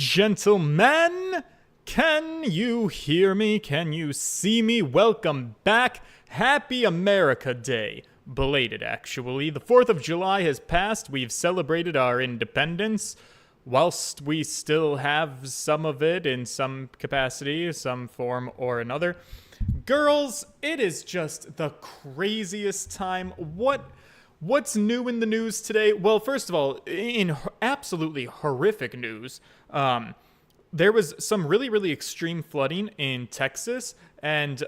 Gentlemen, can you hear me? Can you see me? Welcome back. Happy America Day. Belated, actually. The 4th of July has passed. We've celebrated our independence. Whilst we still have some of it in some capacity, some form or another. Girls, it is just the craziest time. What's new in the news today? Well, first of all, in absolutely horrific news, there was some really extreme flooding in Texas, and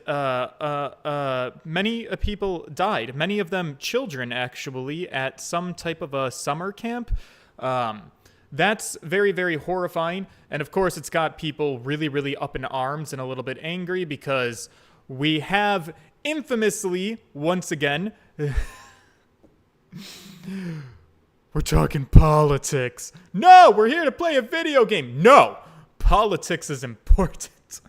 many people died. Many of them children, actually, at some type of a summer camp. That's very horrifying. And of course, it's got people really up in arms and a little bit angry because we have infamously, once again, we're talking politics. No, we're here to play a video game. No, politics is important.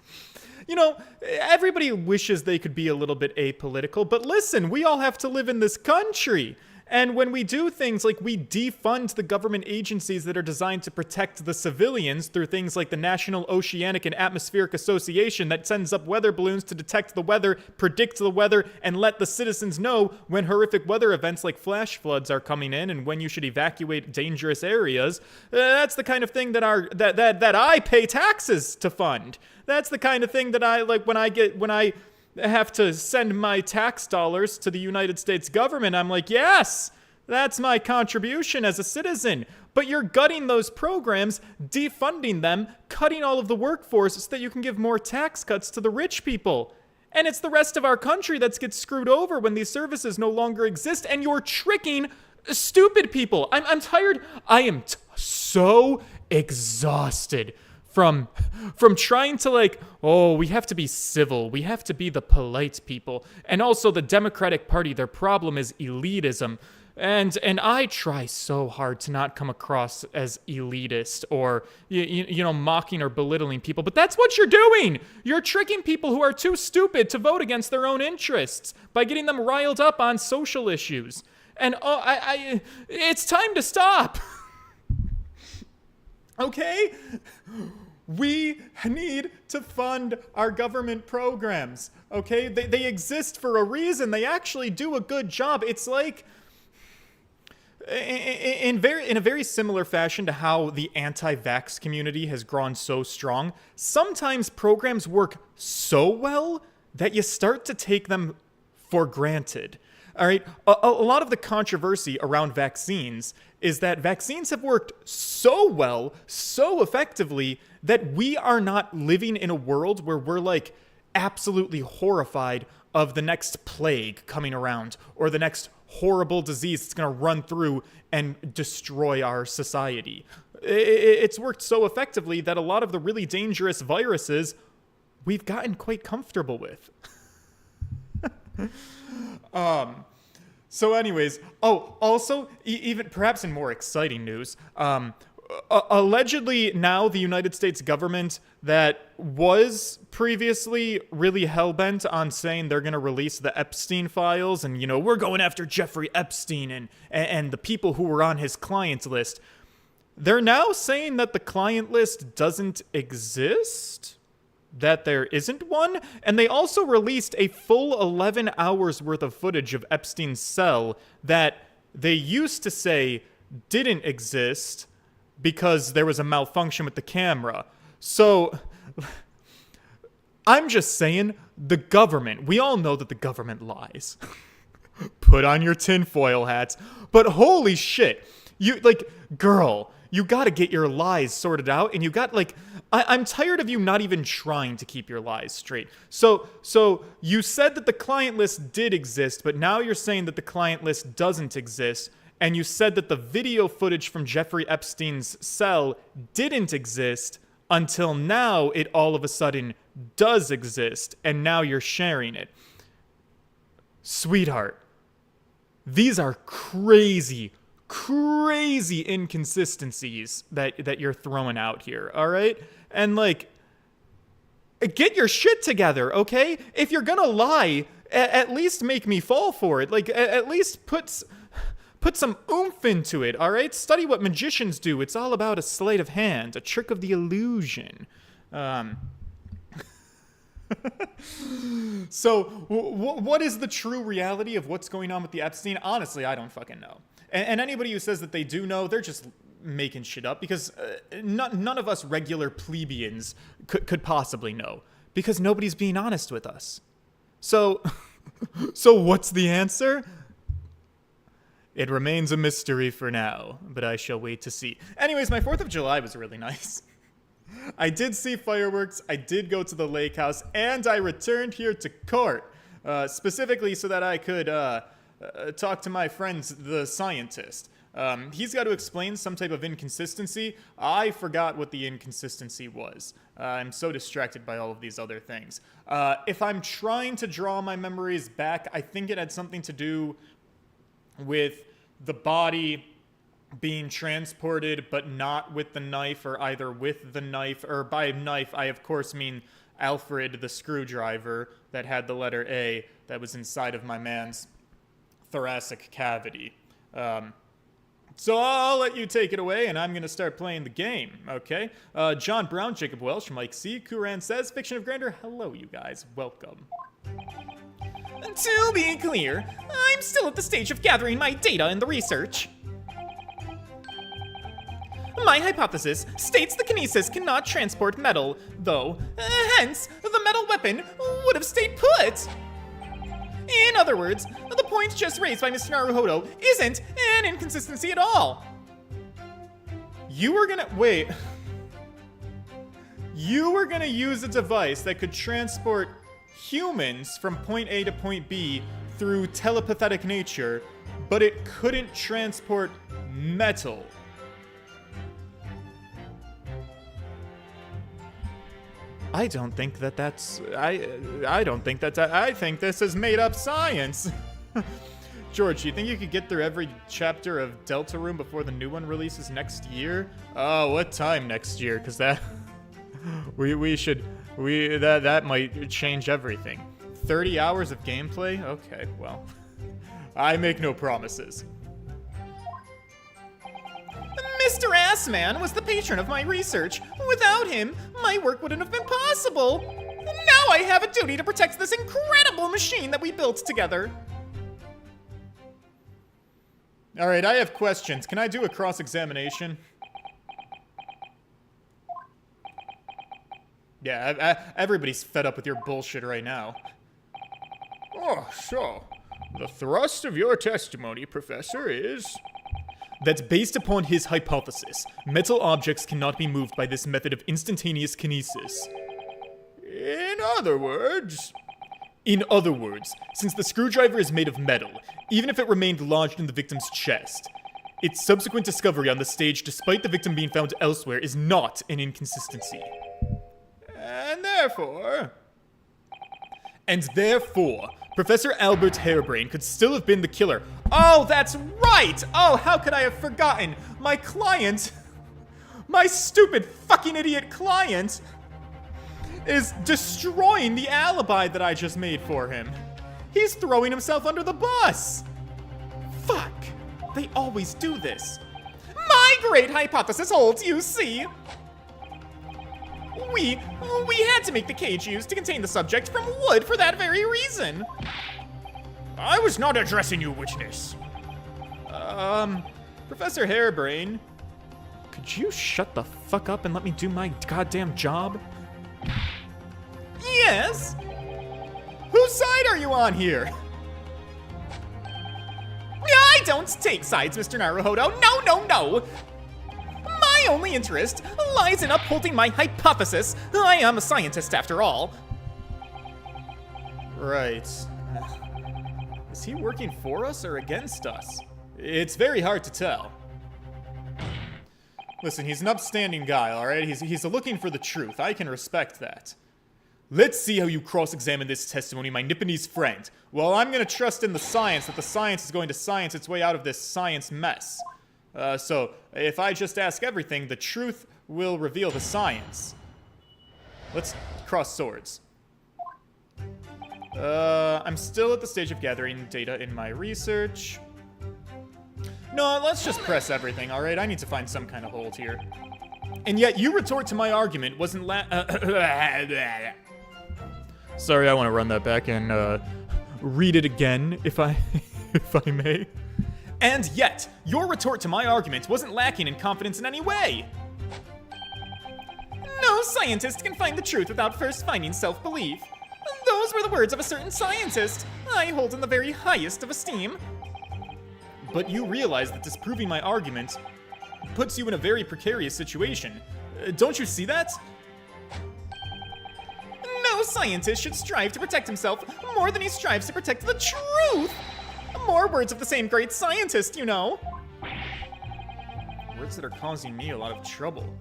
You know, everybody wishes they could be a little bit apolitical, but listen, we all have to live in this country. And when we do things like we defund the government agencies that are designed to protect the civilians through things like the National Oceanic and Atmospheric Association that sends up weather balloons to detect the weather, predict the weather, and let the citizens know when horrific weather events like flash floods are coming in and when you should evacuate dangerous areas, that's the kind of thing that I pay taxes to fund. That's the kind of thing that I like when I have to send my tax dollars to the United States government. I'm like, yes, that's my contribution as a citizen. But you're gutting those programs, defunding them, cutting all of the workforce so that you can give more tax cuts to the rich people. And it's the rest of our country that gets screwed over when these services no longer exist, and you're tricking stupid people. I'm tired. I am so exhausted from trying to we have to be civil. We have to be the polite people. And also the Democratic Party, their problem is elitism. And I try so hard to not come across as elitist or, mocking or belittling people. But that's what you're doing. You're tricking people who are too stupid to vote against their own interests by getting them riled up on social issues. And it's time to stop. Okay? We need to fund our government programs, okay? They exist for a reason. They actually do a good job. It's like, in a very similar fashion to how the anti-vax community has grown so strong, sometimes programs work so well that you start to take them for granted. All right, a lot of the controversy around vaccines is that vaccines have worked so well, so effectively, that we are not living in a world where we're absolutely horrified of the next plague coming around or the next horrible disease that's going to run through and destroy our society. It's worked so effectively that a lot of the really dangerous viruses we've gotten quite comfortable with. So anyways, also, even perhaps in more exciting news, allegedly now the United States government that was previously really hell-bent on saying they're going to release the Epstein files and, we're going after Jeffrey Epstein and the people who were on his client list. They're now saying that the client list doesn't exist, that there isn't one, and they also released a full 11 hours worth of footage of Epstein's cell that they used to say didn't exist because there was a malfunction with the camera. So, I'm just saying, the government, we all know that the government lies. Put on your tinfoil hats. But holy shit, girl, you gotta get your lies sorted out, and you got, I'm tired of you not even trying to keep your lies straight. So you said that the client list did exist, but now you're saying that the client list doesn't exist, and you said that the video footage from Jeffrey Epstein's cell didn't exist until now it all of a sudden does exist, and now you're sharing it. Sweetheart, these are crazy inconsistencies that you're throwing out here, all right? And get your shit together, okay? If you're gonna lie, at least make me fall for it. At least put Put some oomph into it, all right? Study what magicians do. It's all about a sleight of hand, a trick of the illusion. So, what is the true reality of what's going on with the Epstein? Honestly, I don't fucking know. And anybody who says that they do know, they're just making shit up, because none of us regular plebeians could possibly know, because nobody's being honest with us. So, so what's the answer? It remains a mystery for now, but I shall wait to see. Anyways, my 4th of July was really nice. I did see fireworks, I did go to the lake house, and I returned here to court, specifically so that I could talk to my friend, the scientist. He's got to explain some type of inconsistency. I forgot what the inconsistency was. I'm so distracted by all of these other things. If I'm trying to draw my memories back, I think it had something to do with the body being transported, but not with the knife, or either with the knife, or by knife, I of course mean Alfred the screwdriver that had the letter A that was inside of my man's thoracic cavity. So I'll let you take it away, and I'm going to start playing the game, okay? John Brown, Jacob Welsh, Mike C., Kuran Says, Fiction of Grandeur, hello, you guys. Welcome. To be clear, I'm still at the stage of gathering my data in the research. My hypothesis states the kinesis cannot transport metal, though, hence, the metal weapon would have stayed put. In other words, the point just raised by Mr. Naruhodo isn't an inconsistency at all. You were gonna use a device that could transport humans from point A to point B through telepathic nature, but it couldn't transport metal. I don't think that's I think this is made up science. George, do you think you could get through every chapter of Deltarune before the new one releases next year? Oh, what time next year? Cause that that might change everything. 30 hours of gameplay? Okay, well, I make no promises. Mr. Assman was the patron of my research. Without him, my work wouldn't have been possible. Now I have a duty to protect this incredible machine that we built together. All right, I have questions. Can I do a cross-examination? Yeah, everybody's fed up with your bullshit right now. Oh, so, the thrust of your testimony, Professor, is... That's based upon his hypothesis. Metal objects cannot be moved by this method of instantaneous kinesis. In other words, since the screwdriver is made of metal, even if it remained lodged in the victim's chest, its subsequent discovery on the stage, despite the victim being found elsewhere, is not an inconsistency. And therefore, Professor Albert Harebrain could still have been the killer. Oh, that's right! Oh, how could I have forgotten? My client, my stupid fucking idiot client, is destroying the alibi that I just made for him. He's throwing himself under the bus. Fuck, they always do this. My great hypothesis holds, you see. We had to make the cage used to contain the subject from wood for that very reason. I was not addressing you, witness. Professor Harebrain, could you shut the fuck up and let me do my goddamn job? Yes? Whose side are you on here? I don't take sides, Mr. Naruhodo. No. My only interest lies in upholding my hypothesis. I am a scientist, after all. Right. Is he working for us or against us? It's very hard to tell. Listen, he's an upstanding guy, alright? He's looking for the truth. I can respect that. Let's see how you cross-examine this testimony, my Nipponese friend. Well, I'm gonna trust in the science, that the science is going to science its way out of this science mess. So, if I just ask everything, the truth will reveal the science. Let's cross swords. I'm still at the stage of gathering data in my research. No, let's just press everything, alright? I need to find some kind of hold here. And yet you retort to my argument wasn't Sorry, I want to run that back and read it again, if I may. And yet, your retort to my argument wasn't lacking in confidence in any way. No scientist can find the truth without first finding self-belief. Those were the words of a certain scientist I hold in the very highest of esteem. But you realize that disproving my argument puts you in a very precarious situation. Don't you see that? No scientist should strive to protect himself more than he strives to protect the truth. More words of the same great scientist, you know. Words that are causing me a lot of trouble.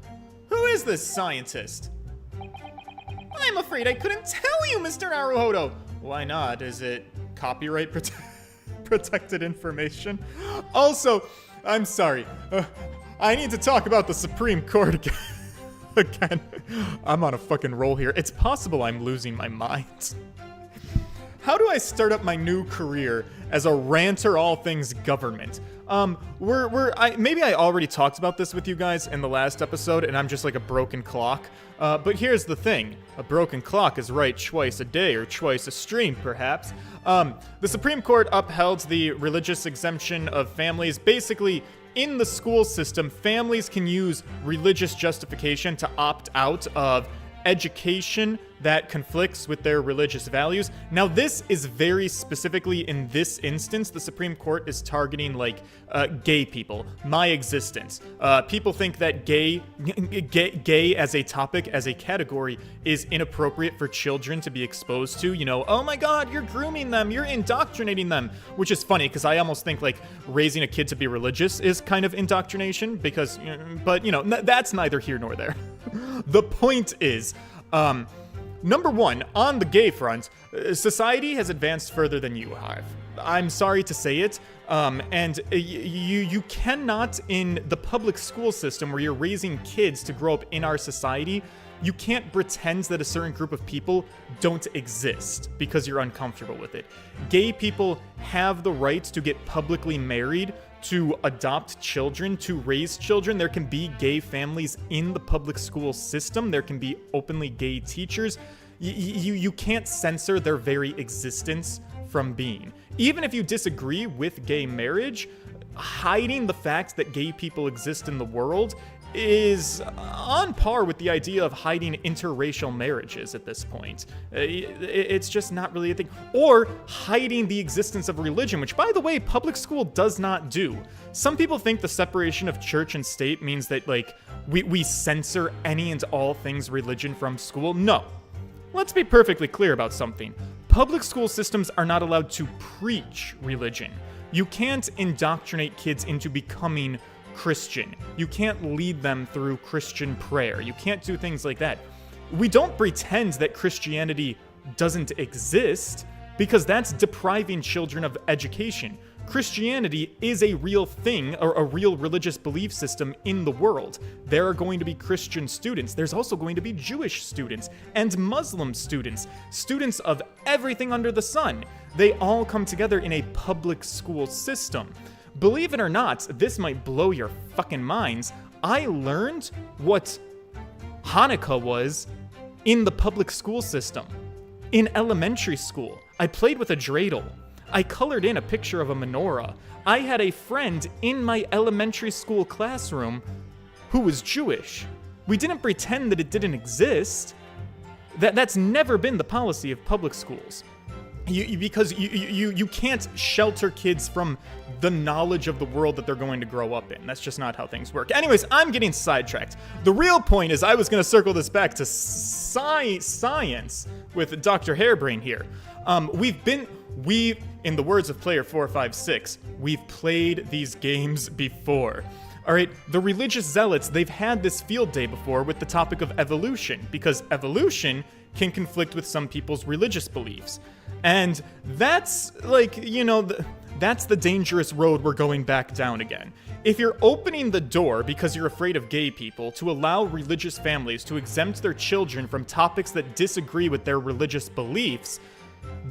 Who is this scientist? I'm afraid I couldn't tell you, Mr. Naruhodo. Why not? Is it copyright protected information? Also, I'm sorry. I need to talk about the Supreme Court again. Again. I'm on a fucking roll here. It's possible I'm losing my mind. How do I start up my new career as a ranter all things government? Maybe I already talked about this with you guys in the last episode, and I'm just like a broken clock. But here's the thing. A broken clock is right twice a day, or twice a stream, perhaps. The Supreme Court upheld the religious exemption of families. Basically, in the school system, families can use religious justification to opt out of education that conflicts with their religious values. Now, this is very specifically, in this instance, the Supreme Court is targeting, like, gay people, my existence. People think that gay as a topic, as a category, is inappropriate for children to be exposed to. You know, oh my god, you're grooming them, you're indoctrinating them, which is funny, because I almost think, like, raising a kid to be religious is kind of indoctrination, because, but, you know, that's neither here nor there. The point is, number one, on the gay front, society has advanced further than you have. I'm sorry to say it, and you cannot, in the public school system where you're raising kids to grow up in our society, you can't pretend that a certain group of people don't exist because you're uncomfortable with it. Gay people have the right to get publicly married, to adopt children, to raise children. There can be gay families in the public school system. There can be openly gay teachers. You can't censor their very existence from being. Even if you disagree with gay marriage, hiding the fact that gay people exist in the world is on par with the idea of hiding interracial marriages at this point. It's just not really a thing. Or hiding the existence of religion, which, by the way, public school does not do. Some people think the separation of church and state means that, like, we censor any and all things religion from school. No. Let's be perfectly clear about something. Public school systems are not allowed to preach religion. You can't indoctrinate kids into becoming Christian. You can't lead them through Christian prayer. You can't do things like that. We don't pretend that Christianity doesn't exist, because that's depriving children of education. Christianity is a real thing, or a real religious belief system in the world. There are going to be Christian students. There's also going to be Jewish students and Muslim students, students of everything under the sun. They all come together in a public school system. Believe it or not, this might blow your fucking minds. I learned what Hanukkah was in the public school system. In elementary school, I played with a dreidel. I colored in a picture of a menorah. I had a friend in my elementary school classroom who was Jewish. We didn't pretend that it didn't exist. That's never been the policy of public schools. Because you can't shelter kids from the knowledge of the world that they're going to grow up in. That's just not how things work. Anyways, I'm getting sidetracked. The real point is I was going to circle this back to science with Dr. Hairbrain here. We've, in the words of player 456, we've played these games before. All right, the religious zealots, they've had this field day before with the topic of evolution, because evolution can conflict with some people's religious beliefs. And that's, like, you know, that's the dangerous road we're going back down again. If you're opening the door because you're afraid of gay people to allow religious families to exempt their children from topics that disagree with their religious beliefs,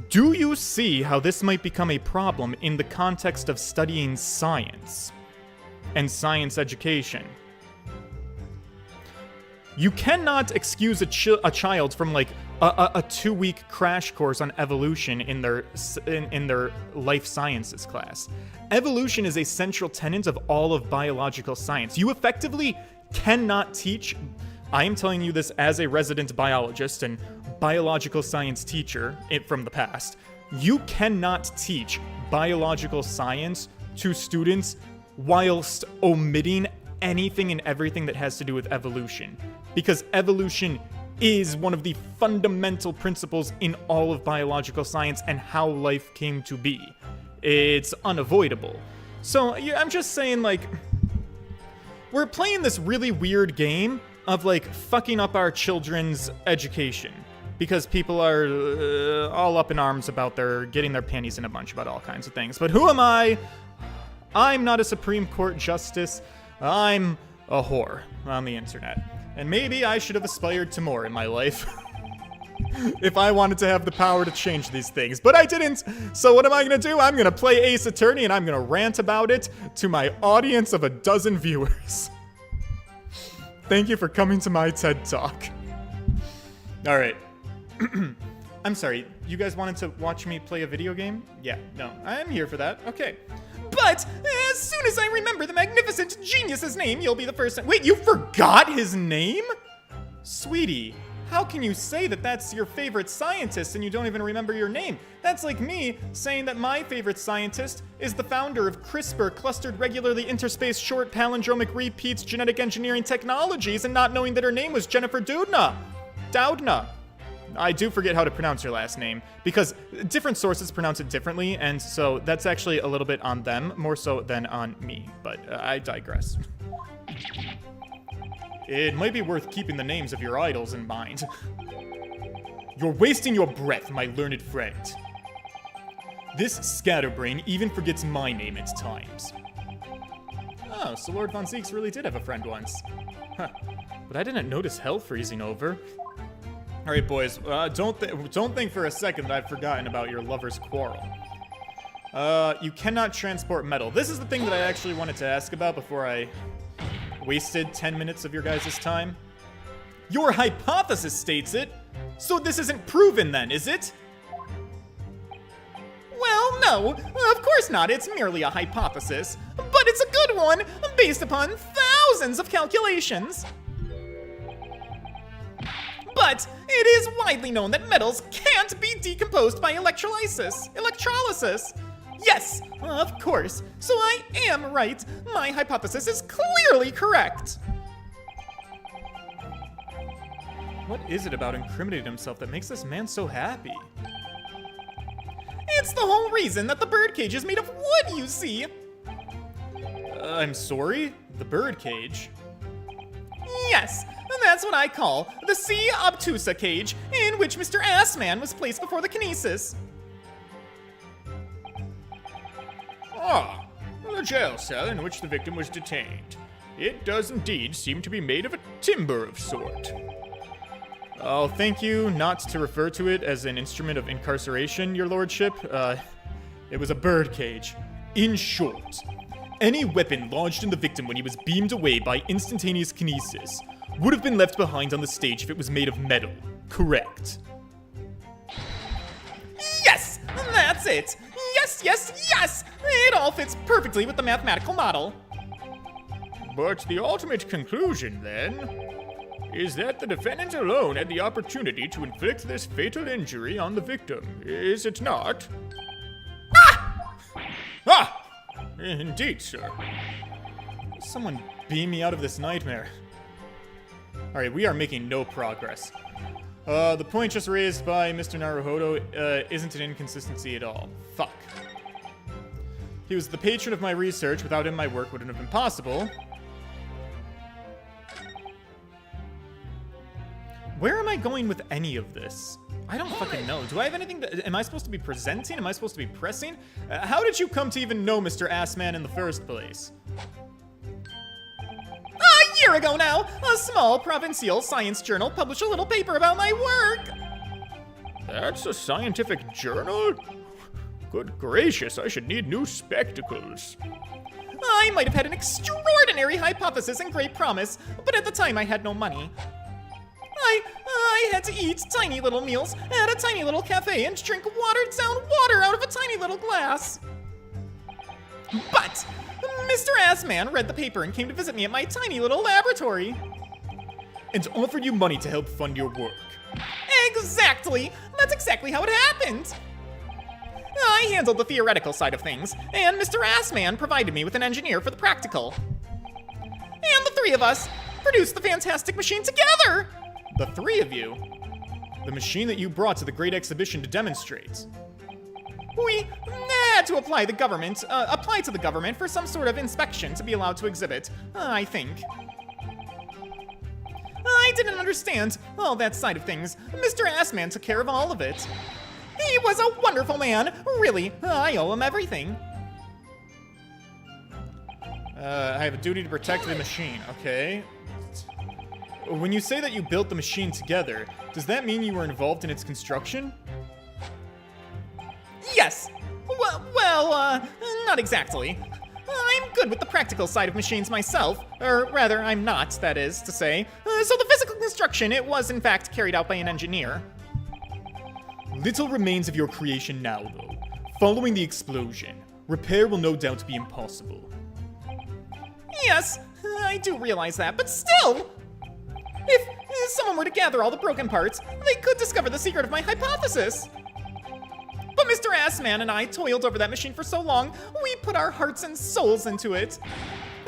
do you see how this might become a problem in the context of studying science? and science education. You cannot excuse a child from like a 2-week crash course on evolution in their life sciences class. Evolution is a central tenet of all of biological science. You effectively cannot teach. I am telling you this as a resident biologist and biological science teacher from the past. You cannot teach biological science to students whilst omitting anything and everything that has to do with evolution. Because evolution is one of the fundamental principles in all of biological science and how life came to be. It's unavoidable. So I'm just saying, like, we're playing this really weird game of, like, fucking up our children's education. Because people are all up in arms about getting their panties in a bunch about all kinds of things. But who am I? I'm not a Supreme Court justice. I'm a whore on the internet. And maybe I should have aspired to more in my life. If I wanted to have the power to change these things. But I didn't. So what am I going to do? I'm going to play Ace Attorney and I'm going to rant about it to my audience of 12 viewers. Thank you for coming to my TED Talk. All right. I'm sorry, you guys wanted to watch me play a video game? Yeah, no, I'm here for that. Okay. But as soon as I remember the magnificent genius's name, you'll be the first. Wait, you forgot his name? Sweetie, how can you say that that's your favorite scientist and you don't even remember your name? That's like me saying that my favorite scientist is the founder of CRISPR, clustered regularly interspaced short palindromic repeats genetic engineering technologies, and not knowing that her name was Jennifer Doudna. I do forget how to pronounce your last name, because different sources pronounce it differently, and so that's actually a little bit on them, more so than on me, but I digress. It might be worth keeping the names of your idols in mind. You're wasting your breath, my learned friend. This scatterbrain even forgets my name at times. Oh, so Lord Von Zieks really did have a friend once. Huh. But I didn't notice hell freezing over. All right, boys, don't think for a second that I've forgotten about your lover's quarrel. You cannot transport metal. This is the thing that I actually wanted to ask about before I wasted 10 minutes of your guys' time. Your hypothesis states it, so this isn't proven then, is it? Well, no, of course not. It's merely a hypothesis, but it's a good one based upon thousands of calculations. But it is widely known that metals can't be decomposed by electrolysis. Yes, of course. So I am right. My hypothesis is clearly correct. What is it about incriminating himself that makes this man so happy? It's the whole reason that the birdcage is made of wood, you see. I'm sorry? The birdcage? Yes, that's what I call the C. obtusa cage, in which Mr. Assman was placed before the kinesis. Ah, the jail cell in which the victim was detained. It does indeed seem to be made of a timber of sort. Oh, thank you not to refer to it as an instrument of incarceration, your lordship. It was a birdcage. In short, any weapon lodged in the victim when he was beamed away by instantaneous kinesis would have been left behind on the stage if it was made of metal. Correct. Yes! That's it! Yes! It all fits perfectly with the mathematical model. But the ultimate conclusion, then, is that the defendant alone had the opportunity to inflict this fatal injury on the victim, is it not? Ah! Indeed, sir. Someone beam me out of this nightmare. Alright, we are making no progress. The point just raised by Mr. Naruhodo isn't an inconsistency at all. Fuck. He was the patron of my research. Without him, my work wouldn't have been possible. Where am I going with any of this? I don't fucking know. Do I have anything that... Am I supposed to be presenting? Am I supposed to be pressing? How did you come to even know Mr. Assman in the first place? A year ago now, a small provincial science journal published a little paper about my work. That's a scientific journal? Good gracious, I should need new spectacles. I I might have had an extraordinary hypothesis and great promise, but at the time I had no money. I had to eat tiny little meals at a tiny little cafe and drink watered down water out of a tiny little glass. But Mr. Assman read the paper and came to visit me at my tiny little laboratory. And offered you money to help fund your work. Exactly! That's exactly how it happened! I handled the theoretical side of things, and Mr. Assman provided me with an engineer for the practical. And the three of us produced the fantastic machine together! The three of you? The machine that you brought to the Great Exhibition to demonstrate. We had to apply to the government for some sort of inspection to be allowed to exhibit, I think. I didn't understand all that side of things. Mr. Assman took care of all of it. He was a wonderful man. Really, I owe him everything. I have a duty to protect the machine. Okay. When you say that you built the machine together, does that mean you were involved in its construction? Yes. Well, not exactly. I'm good with the practical side of machines myself. Or rather, I'm not, that is to say. So the physical construction, it was in fact carried out by an engineer. Little remains of your creation now, though. Following the explosion, repair will no doubt be impossible. Yes, I do realize that, but still! If someone were to gather all the broken parts, they could discover the secret of my hypothesis. But Mr. Assman and I toiled over that machine for so long, we put our hearts and souls into it.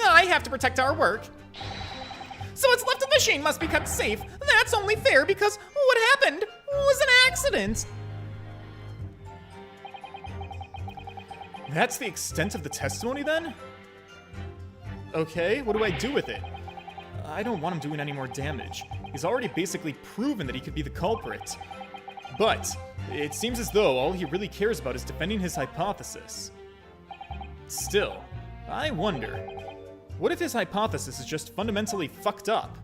I have to protect our work. So what's left of the machine must be kept safe. That's only fair because what happened was an accident. That's the extent of the testimony, then? Okay, what do I do with it? I don't want him doing any more damage. He's already basically proven that he could be the culprit. But it seems as though all he really cares about is defending his hypothesis. Still, I wonder, what if his hypothesis is just fundamentally fucked up?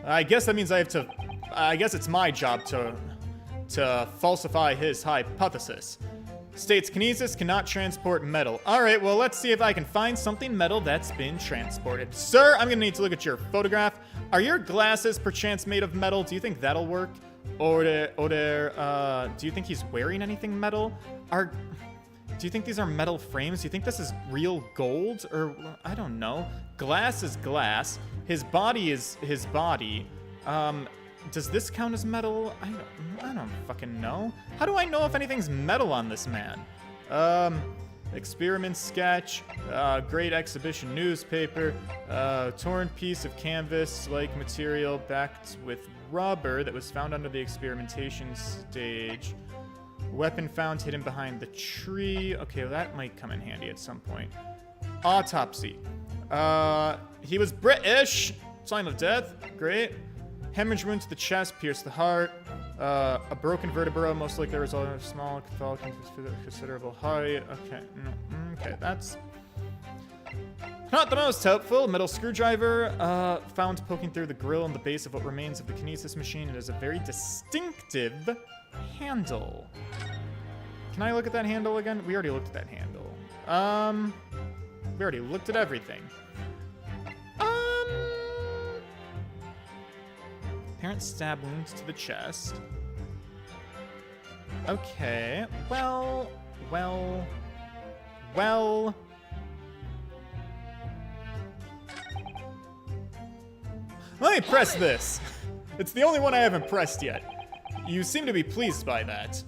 I guess that means I guess it's my job to falsify his hypothesis. States kinesis cannot transport metal. Alright, well, let's see if I can find something metal that's been transported. Sir, I'm gonna need to look at your photograph. Are your glasses perchance made of metal? Do you think that'll work? Or do you think he's wearing anything metal? Do you think these are metal frames? Do you think this is real gold? Or, I don't know. Glass is glass. His body is his body. Does this count as metal? I don't fucking know. How do I know if anything's metal on this man? Experiment sketch, great exhibition newspaper, torn piece of canvas-like material backed with rubber that was found under the experimentation stage. Weapon found hidden behind the tree. Okay, well, that might come in handy at some point. Autopsy. He was British. Time of death. Great. Hemorrhage wound to the chest, pierced the heart. A broken vertebra, most likely the result of a small considerable height. Okay, okay, that's not the most helpful. Metal screwdriver found poking through the grill and the base of what remains of the kinesis machine. It is a very distinctive handle. Can I look at that handle again? We already looked at that handle. We already looked at everything. Apparent stab wounds to the chest. Okay, well. Let me press this. It's the only one I haven't pressed yet. You seem to be pleased by that.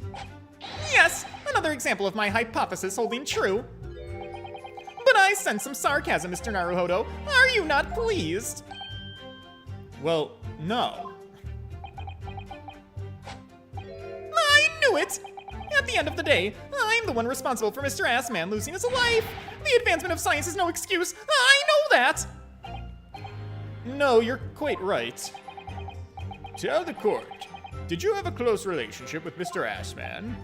Yes, another example of my hypothesis holding true. But I sense some sarcasm, Mr. Naruhodo. Are you not pleased? Well, no. I knew it! At the end of the day, I'm the one responsible for Mr. Assman losing his life. The advancement of science is no excuse. I know that! No, you're quite right. Tell the court, did you have a close relationship with Mr. Assman?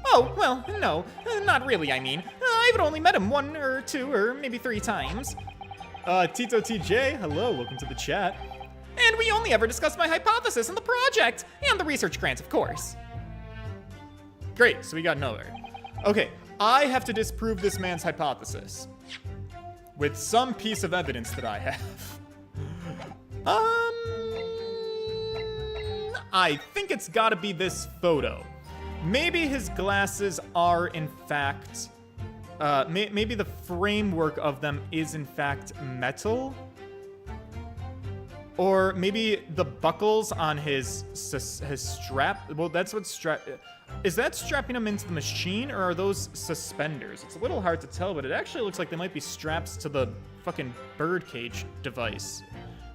Oh, well, no. Not really, I mean. I've only met him 1 or 2 or maybe 3 times. Tito TJ, hello, welcome to the chat. And we only ever discussed my hypothesis and the project, and the research grants, of course. Great, so we got nowhere. Okay, I have to disprove this man's hypothesis. with some piece of evidence that I have. I think it's gotta be this photo. Maybe his glasses are in fact, maybe the framework of them is in fact metal? Or maybe the buckles on his strap, well, that's what is that strapping him into the machine, or are those suspenders? It's a little hard to tell, but it actually looks like they might be straps to the fucking birdcage device.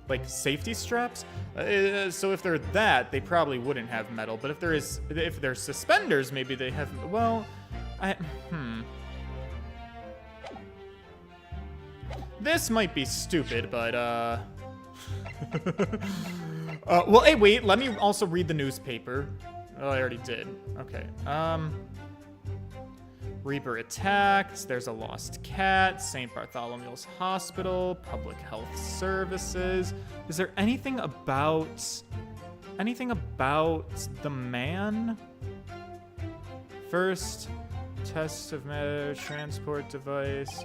Like safety straps? So if they're that, they probably wouldn't have metal, but if they're suspenders, maybe they have, well, This might be stupid, but, well, hey, wait, let me also read the newspaper. Oh, I already did. Okay. Reaper attacked. There's a lost cat. St. Bartholomew's Hospital. Public Health Services. Is there anything about the man? First, test of transport device.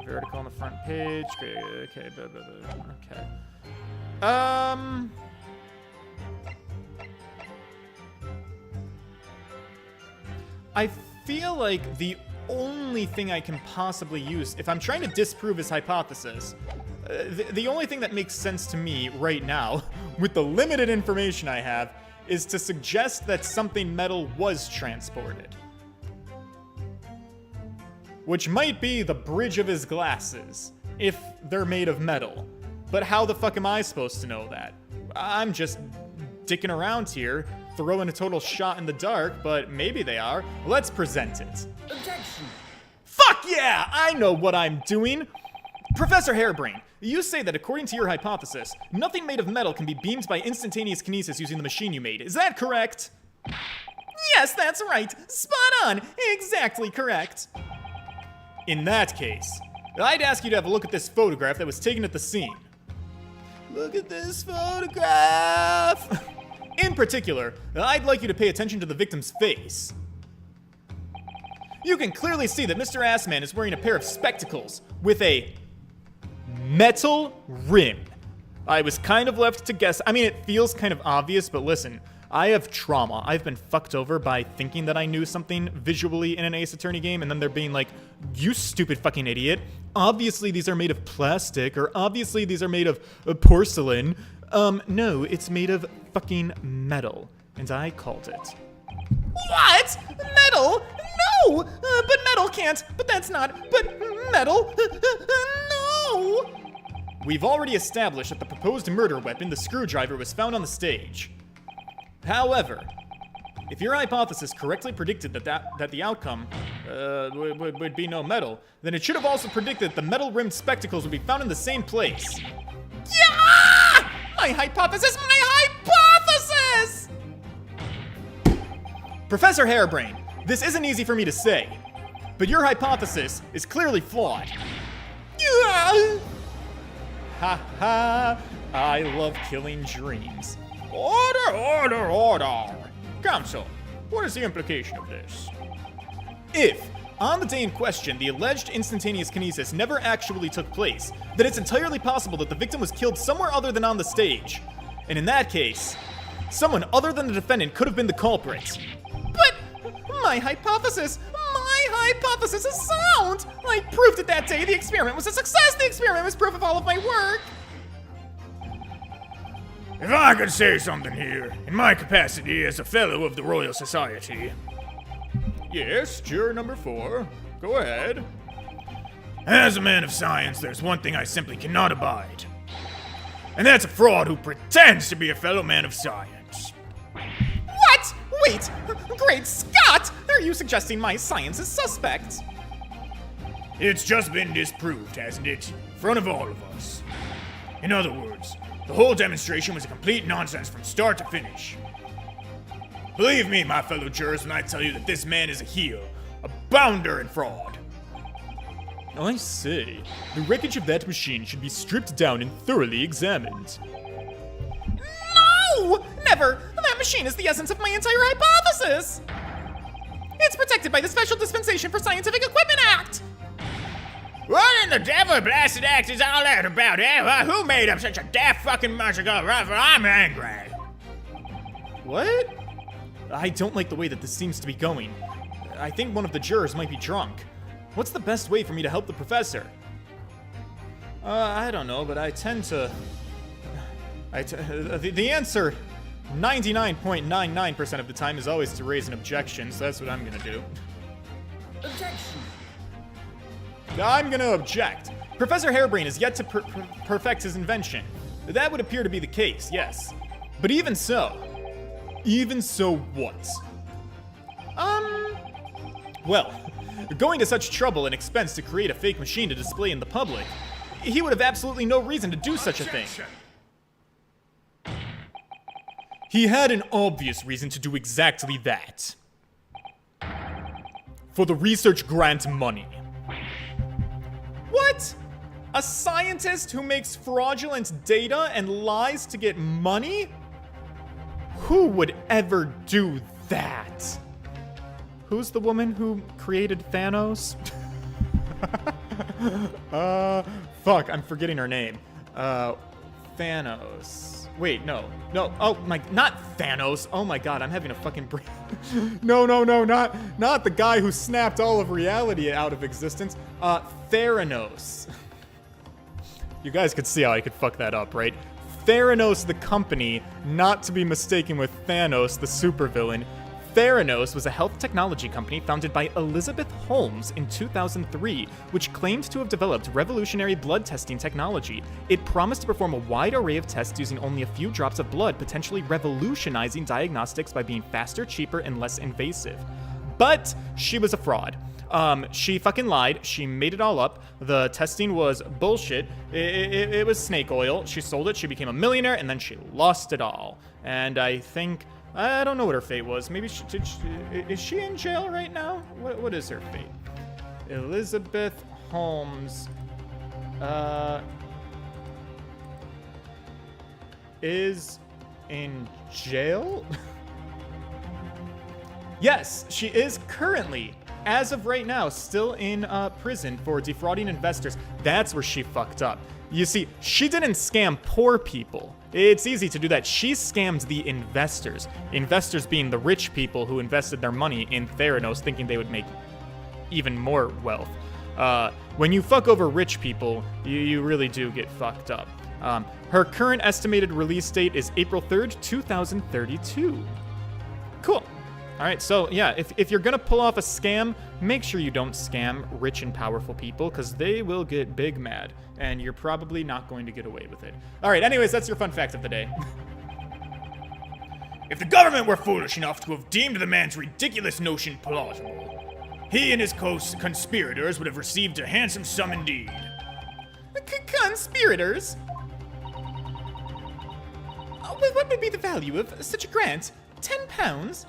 The article on the front page. Okay. Okay. I feel like the only thing I can possibly use, if I'm trying to disprove his hypothesis, the only thing that makes sense to me right now, with the limited information I have, is to suggest that something metal was transported. Which might be the bridge of his glasses, if they're made of metal. But how the fuck am I supposed to know that? I'm just dicking around here, throwing a total shot in the dark, but maybe they are. Let's present it. Objection! Fuck yeah! I know what I'm doing! Professor Hairbrain, you say that according to your hypothesis, nothing made of metal can be beamed by instantaneous kinesis using the machine you made. Is that correct? Yes, that's right. Spot on. Exactly correct. In that case, I'd ask you to have a look at this photograph that was taken at the scene. Look at this photograph! In particular, I'd like you to pay attention to the victim's face. You can clearly see that Mr. Assman is wearing a pair of spectacles with a metal rim. I was kind of left to guess. I mean, it feels kind of obvious, but listen, I have trauma. I've been fucked over by thinking that I knew something visually in an Ace Attorney game, and then they're being like, you stupid fucking idiot. Obviously these are made of plastic, or obviously these are made of porcelain. No, it's made of fucking metal. And I called it. What? Metal? No! But metal can't. But that's not. But metal? No! We've already established that the proposed murder weapon, the screwdriver, was found on the stage. However, if your hypothesis correctly predicted that the outcome would be no metal, then it should have also predicted that the metal-rimmed spectacles would be found in the same place. Yeah! My hypothesis! My hypothesis! Professor Hairbrain, this isn't easy for me to say, but your hypothesis is clearly flawed. Yeah! Ha ha! I love killing dreams. Order, order, order! Counsel, what is the implication of this? If, on the day in question, the alleged instantaneous kinesis never actually took place, then it's entirely possible that the victim was killed somewhere other than on the stage. And in that case, someone other than the defendant could have been the culprit. But my hypothesis is sound! I proved it that day. The experiment was a success. The experiment was proof of all of my work. If I could say something here, in my capacity as a fellow of the Royal Society. Yes, juror number 4. Go ahead. As a man of science, there's one thing I simply cannot abide. And that's a fraud who pretends to be a fellow man of science. What? Wait! Great Scott! Are you suggesting my science is suspect? It's just been disproved, hasn't it? In front of all of us. In other words, the whole demonstration was a complete nonsense from start to finish. Believe me, my fellow jurors, when I tell you that this man is a heel, a bounder in fraud. I say, the wreckage of that machine should be stripped down and thoroughly examined. No! Never! That machine is the essence of my entire hypothesis! It's protected by the Special Dispensation for Scientific Equipment Act! What in the devil blasted axe is all that about, eh? Who made up such a daft fucking musical? I'm angry. What? I don't like the way that this seems to be going. I think one of the jurors might be drunk. What's the best way for me to help the professor? I don't know, but I tend to... The answer 99.99% of the time is always to raise an objection, so that's what I'm gonna do. Objection. I'm gonna object. Professor Harebrain is yet to perfect his invention. That would appear to be the case, yes. But even so what? Well, going to such trouble and expense to create a fake machine to display in the public, he would have absolutely no reason to do such a thing. He had an obvious reason to do exactly that. For the research grant money. What? A scientist who makes fraudulent data and lies to get money? Who would ever do that? Who's the woman who created Thanos? Fuck, I'm forgetting her name. Thanos. Wait, no. Oh my, not Thanos. Oh my god, I'm having a fucking brain. No, not the guy who snapped all of reality out of existence. Theranos. You guys could see how I could fuck that up, right? Theranos the company, not to be mistaken with Thanos the supervillain. Theranos was a health technology company founded by Elizabeth Holmes in 2003, which claimed to have developed revolutionary blood testing technology. It promised to perform a wide array of tests using only a few drops of blood, potentially revolutionizing diagnostics by being faster, cheaper, and less invasive. But she was a fraud. She fucking lied. She made it all up. The testing was bullshit. It was snake oil. She sold it. She became a millionaire, and then she lost it all. And I don't know what her fate was. Maybe is she in jail right now? What is her fate? Elizabeth Holmes is in jail? Yes, she is currently, as of right now, still in prison for defrauding investors. That's where she fucked up. You see, she didn't scam poor people. It's easy to do that. She scammed the investors. Investors being the rich people who invested their money in Theranos thinking they would make even more wealth. When you fuck over rich people, you really do get fucked up. Her current estimated release date is April 3rd, 2032. Cool. All right, so yeah, if you're gonna pull off a scam, make sure you don't scam rich and powerful people, because they will get big mad, and you're probably not going to get away with it. All right, anyways, that's your fun fact of the day. If the government were foolish enough to have deemed the man's ridiculous notion plausible, he and his conspirators would have received a handsome sum indeed. Conspirators? What would be the value of such a grant? £10?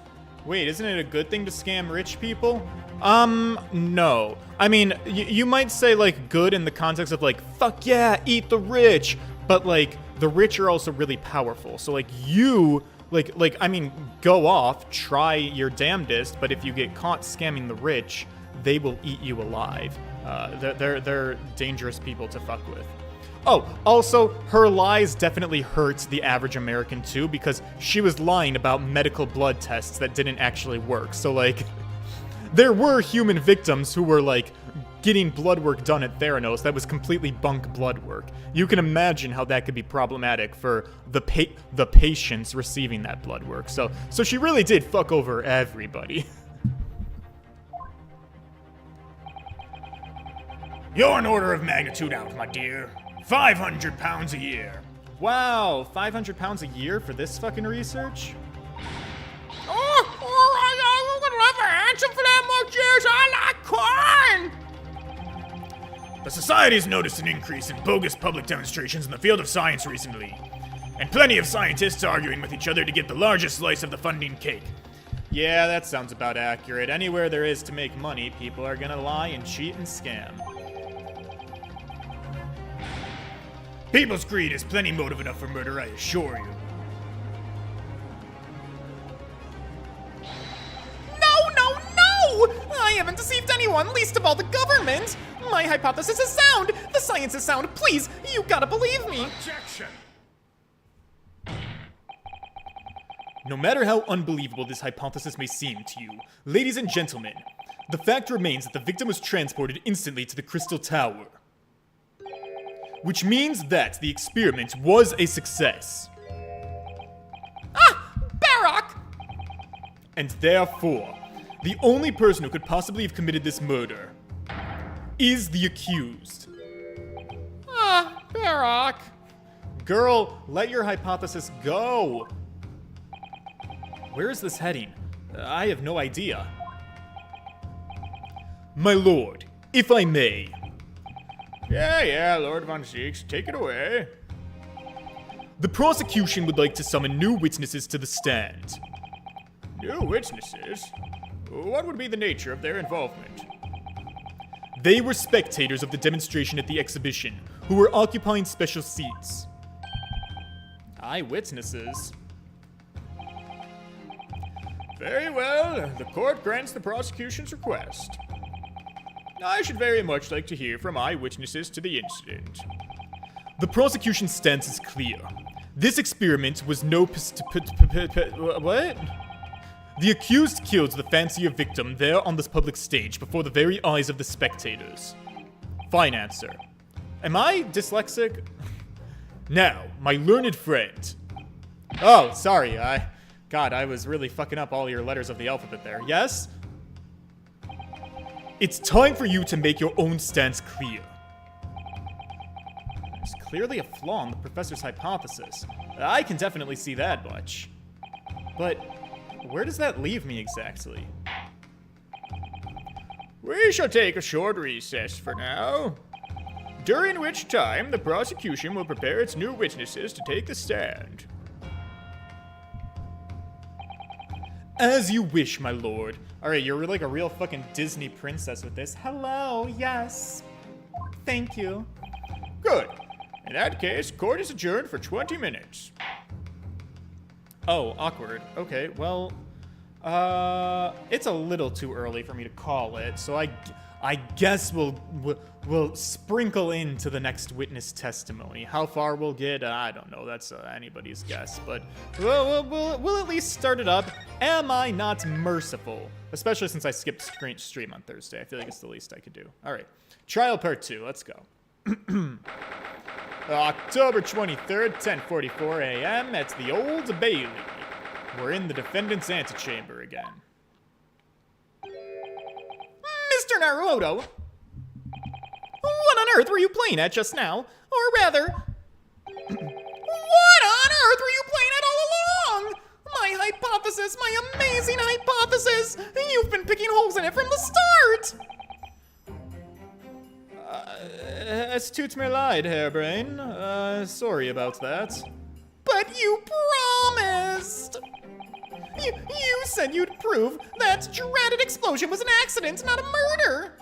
Wait, isn't it a good thing to scam rich people? No. I mean, you might say, like, good in the context of, like, fuck yeah, eat the rich. But, like, the rich are also really powerful. So, like, I mean, go off, try your damnedest. But if you get caught scamming the rich, they will eat you alive. They're dangerous people to fuck with. Oh, also, her lies definitely hurt the average American too, because she was lying about medical blood tests that didn't actually work. So, like, there were human victims who were, like, getting blood work done at Theranos that was completely bunk blood work. You can imagine how that could be problematic for the patients receiving that blood work. So she really did fuck over everybody. You're an order of magnitude out, my dear. £500 a year. Wow, £500 a year for this fucking research? I'm gonna have a handsome for that much years. I like corn. The Society's noticed an increase in bogus public demonstrations in the field of science recently, and plenty of scientists arguing with each other to get the largest slice of the funding cake. Yeah, that sounds about accurate. Anywhere there is to make money, people are gonna lie and cheat and scam. People's greed is plenty motive enough for murder, I assure you. No! I haven't deceived anyone, least of all the government. My hypothesis is sound. The science is sound. Please, you gotta believe me. Objection! No matter how unbelievable this hypothesis may seem to you, ladies and gentlemen, the fact remains that the victim was transported instantly to the Crystal Tower. Which means that the experiment was a success. Ah! Barak! And therefore, the only person who could possibly have committed this murder is the accused. Ah, Barak. Girl, let your hypothesis go. Where is this heading? I have no idea. My lord, if I may. Yeah, Lord Von Zieks, take it away. The prosecution would like to summon new witnesses to the stand. New witnesses? What would be the nature of their involvement? They were spectators of the demonstration at the exhibition, who were occupying special seats. Eyewitnesses? Very well, the court grants the prosecution's request. I should very much like to hear from eyewitnesses to the incident. The prosecution's stance is clear. This experiment was no what? The accused killed the fancier victim there on this public stage before the very eyes of the spectators. Fine answer. Am I dyslexic? Now, my learned friend. Oh, sorry, God, I was really fucking up all your letters of the alphabet there. Yes? It's time for you to make your own stance clear. There's clearly a flaw in the professor's hypothesis. I can definitely see that much. But where does that leave me exactly? We shall take a short recess for now, during which time the prosecution will prepare its new witnesses to take the stand. As you wish, my lord. Alright, you're like a real fucking Disney princess with this. Hello, yes. Thank you. Good. In that case, court is adjourned for 20 minutes. Oh, awkward. Okay, well, it's a little too early for me to call it, so I guess we'll sprinkle into the next witness testimony. How far we'll get, I don't know. That's anybody's guess, but we'll at least start it up. Am I not merciful? Especially since I skipped stream on Thursday. I feel like it's the least I could do. All right, trial part 2. Let's go. October 23rd, 10:44 a.m. at the Old Bailey. We're in the defendant's antechamber again. Mr. Naruto! What on earth were you playing at just now? Or rather, what on earth were you playing at all along? My hypothesis, my amazing hypothesis! You've been picking holes in it from the start! Es tut mir leid, Hairbrain. Sorry about that. But you promised! You said you'd prove that dreaded explosion was an accident, not a murder!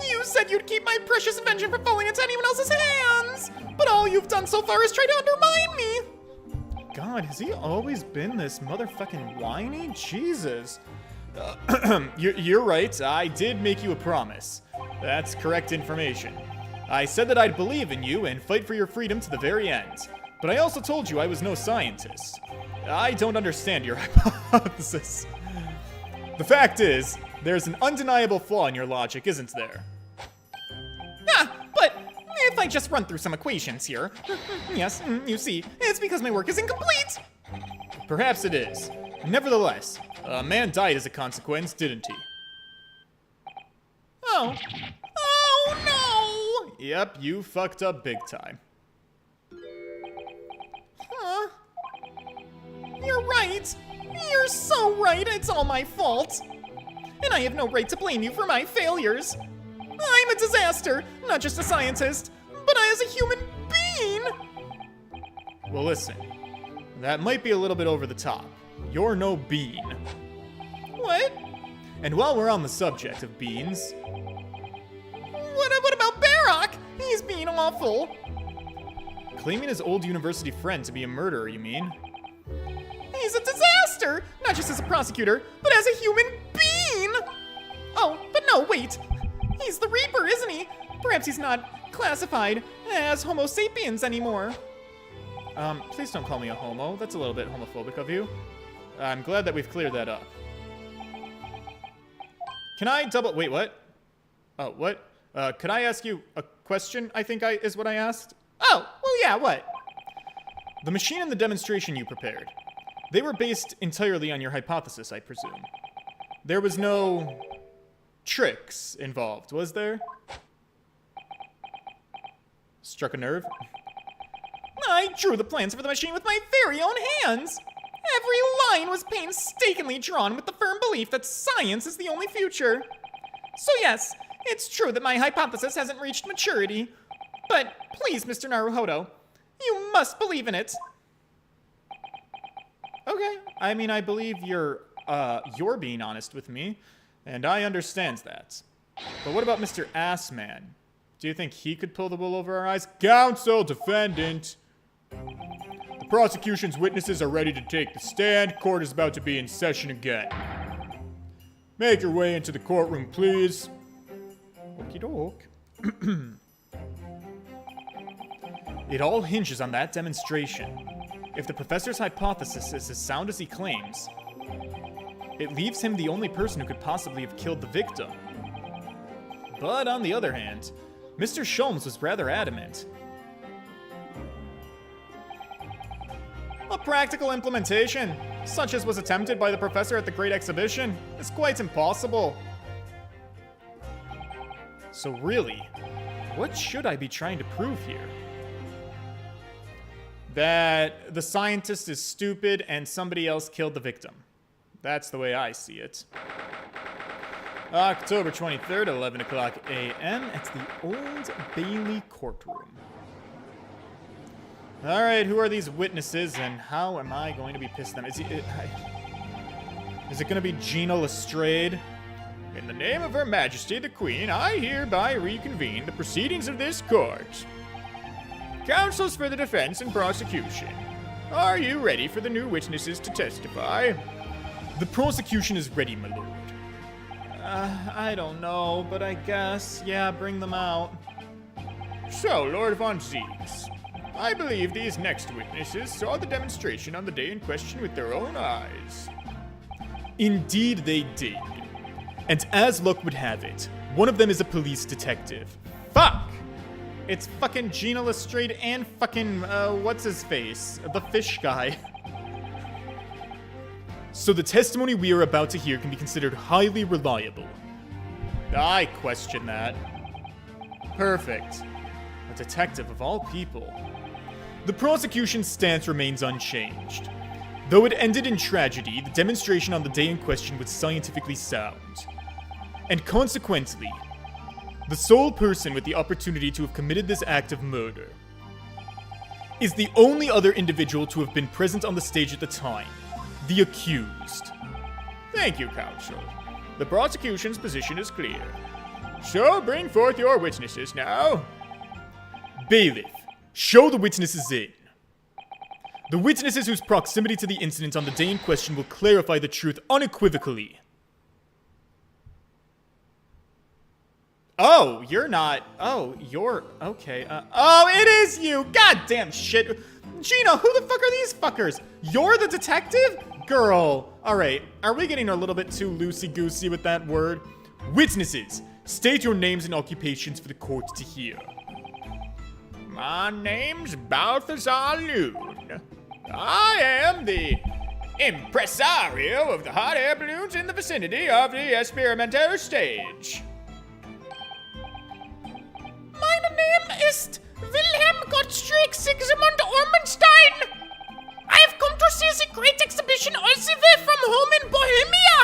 You said you'd keep my precious invention from falling into anyone else's hands! But all you've done so far is try to undermine me! God, has he always been this motherfucking whiny? Jesus. You're right, I did make you a promise. That's correct information. I said that I'd believe in you and fight for your freedom to the very end. But I also told you I was no scientist. I don't understand your hypothesis. The fact is, there's an undeniable flaw in your logic, isn't there? But if I just run through some equations here, yes, you see, it's because my work is incomplete. Perhaps it is. Nevertheless, a man died as a consequence, didn't he? Oh no! Yep, you fucked up big time. Huh? You're right. You're so right. It's all my fault. And I have no right to blame you for my failures. I'm a disaster, not just a scientist, but as a human being. Well, listen. That might be a little bit over the top. You're no bean. What? And while we're on the subject of beans... What about Barak? He's being awful. Claiming his old university friend to be a murderer, you mean? He's a disaster! Not just as a prosecutor, but as a human being! wait, he's the Reaper, isn't he? Perhaps he's not classified as Homo sapiens anymore. Please don't call me a homo. That's a little bit homophobic of you. I'm glad that we've cleared that up. Can I wait, what? Oh, what? Could I ask you a question, I think is what I asked? Oh, well, yeah, what? The machine and the demonstration you prepared, they were based entirely on your hypothesis, I presume. There was no tricks involved, was there? Struck a nerve? I drew the plans for the machine with my very own hands. Every line was painstakingly drawn with the firm belief that science is the only future. So yes, it's true that my hypothesis hasn't reached maturity. But please, Mr. Naruhodo, you must believe in it. Okay. I mean, I believe you're being honest with me, and I understand that. But what about Mr. Assman? Do you think he could pull the wool over our eyes? Counsel, defendant. The prosecution's witnesses are ready to take the stand. Court is about to be in session again. Make your way into the courtroom, please. Okie doke. It all hinges on that demonstration. If the professor's hypothesis is as sound as he claims, it leaves him the only person who could possibly have killed the victim. But on the other hand, Mr. Sholmes was rather adamant. A practical implementation, such as was attempted by the professor at the Great Exhibition, is quite impossible. So really, what should I be trying to prove here? That the scientist is stupid and somebody else killed the victim. That's the way I see it. October 23rd, 11 o'clock a.m. at the Old Bailey courtroom. Alright, who are these witnesses and how am I going to be pissed them? Is it going to be Gina Lestrade? In the name of Her Majesty the Queen, I hereby reconvene the proceedings of this court. Counsels for the defense and prosecution. Are you ready for the new witnesses to testify? The prosecution is ready, my lord. I don't know, but I guess, yeah, bring them out. So, Lord Von Zieks, I believe these next witnesses saw the demonstration on the day in question with their own eyes. Indeed they did. And as luck would have it, one of them is a police detective. Fuck! It's fucking Gina Lestrade and fucking, what's his face? The fish guy. So the testimony we are about to hear can be considered highly reliable. I question that. Perfect. A detective of all people. The prosecution's stance remains unchanged. Though it ended in tragedy, the demonstration on the day in question was scientifically sound. And consequently, the sole person with the opportunity to have committed this act of murder is the only other individual to have been present on the stage at the time, the accused. Thank you, counsel. The prosecution's position is clear. So bring forth your witnesses now. Bailiff, show the witnesses in. The witnesses whose proximity to the incident on the day in question will clarify the truth unequivocally. Oh, you're not. Oh, you're. Okay. Oh, it is you! Goddamn shit! Gina, who the fuck are these fuckers? You're the detective? Girl. Alright, are we getting a little bit too loosey-goosey with that word? Witnesses, state your names and occupations for the court to hear. My name's Balthazar Loon. I am the impresario of the hot air balloons in the vicinity of the experimento stage. My name is Wilhelm Gottschalk Sigismund Ormenstein. I have come to see the great exhibition all the way from home in Bohemia.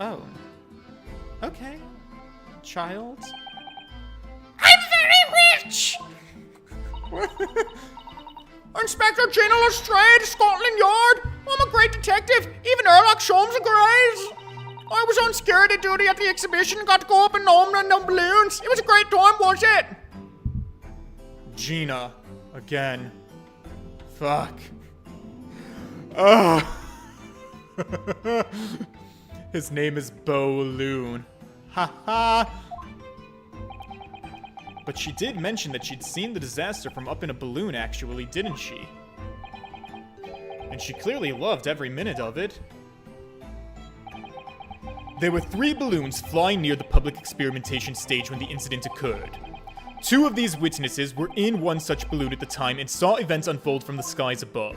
Oh. Okay. Child? I'm very rich. Inspector Gina Lestrade, Scotland Yard. I'm a great detective. Even Sherlock Holmes agrees. I was on security duty at the exhibition and got to go up and home on the balloons. It was a great time, was it? Gina. Again. Fuck. Ugh. His name is Balloon. Ha ha! But she did mention that she'd seen the disaster from up in a balloon, actually, didn't she? And she clearly loved every minute of it. There were 3 balloons flying near the public experimentation stage when the incident occurred. 2 of these witnesses were in one such balloon at the time and saw events unfold from the skies above.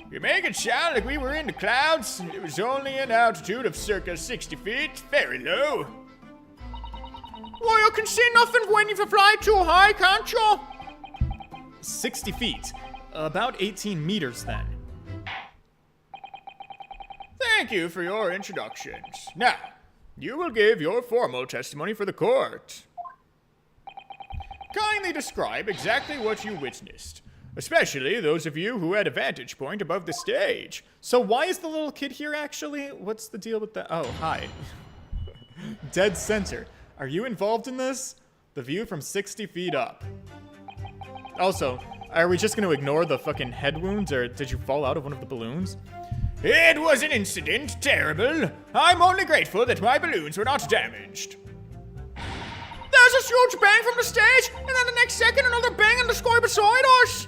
You make it sound like we were in the clouds. It was only an altitude of circa 60 feet. Very low. Well, you can see nothing when you fly too high, can't you? 60 feet. About 18 meters, then. Thank you for your introductions. Now, you will give your formal testimony for the court. Kindly describe exactly what you witnessed, especially those of you who had a vantage point above the stage. So why is the little kid here, actually? What's the deal with that? Oh, hi. Dead center. Are you involved in this? The view from 60 feet up. Also, are we just going to ignore the fucking head wounds, or did you fall out of one of the balloons? It was an incident, terrible. I'm only grateful that my balloons were not damaged. There's a huge bang from the stage, and then the next second another bang in the sky beside us.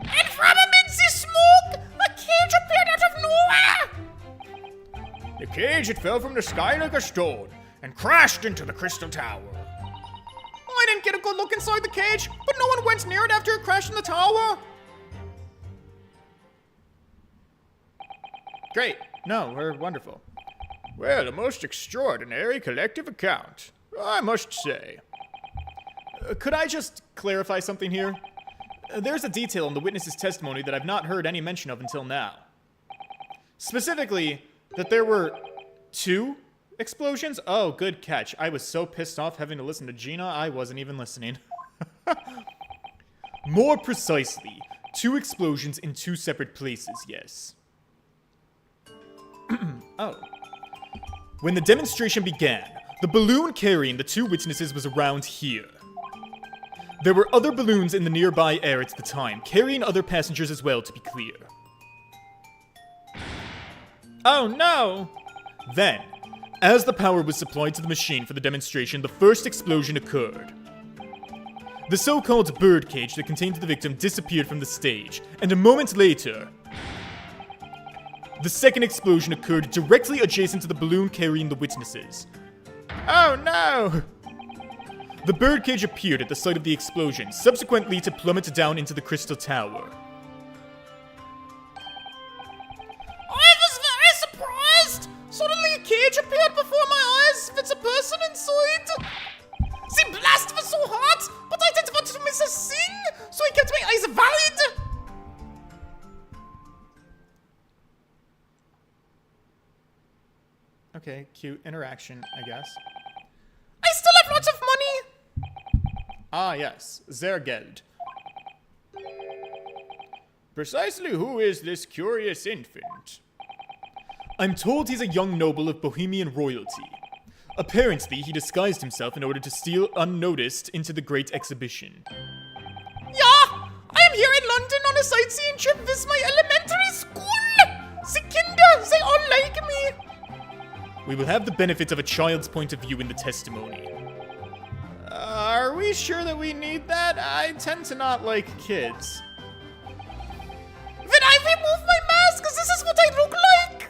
And from amidst the smoke, a cage appeared out of nowhere. The cage had fell from the sky like a stone and crashed into the crystal tower. I didn't get a good look inside the cage, but no one went near it after it crashed in the tower. Great. No, we're wonderful. Well, a most extraordinary collective account, I must say. Could I just clarify something here? There's a detail in the witness's testimony that I've not heard any mention of until now. Specifically, that there were 2 explosions? Oh, good catch. I was so pissed off having to listen to Gina, I wasn't even listening. More precisely, 2 explosions in 2 separate places, yes. Oh. When the demonstration began, the balloon carrying the 2 witnesses was around here. There were other balloons in the nearby air at the time, carrying other passengers as well, to be clear. Oh no! Then, as the power was supplied to the machine for the demonstration, the first explosion occurred. The so-called birdcage that contained the victim disappeared from the stage, and a moment later, the second explosion occurred directly adjacent to the balloon carrying the witnesses. Oh no! The birdcage appeared at the site of the explosion, subsequently to plummet down into the crystal tower. I was very surprised! Suddenly a cage appeared before my eyes with a person inside. The blast was so hot, but I didn't want to miss a thing, so I kept my eyes wide. Okay, cute interaction, I guess. I still have lots of money. Ah, yes, sehr Geld. Precisely who is this curious infant? I'm told he's a young noble of Bohemian royalty. Apparently, he disguised himself in order to steal unnoticed into the Great Exhibition. Yeah, I am here in London on a sightseeing trip with my elementary school. The kinder, they all like me. We will have the benefit of a child's point of view in the testimony. Are we sure that we need that? I tend to not like kids. When I remove my mask, this is what I look like.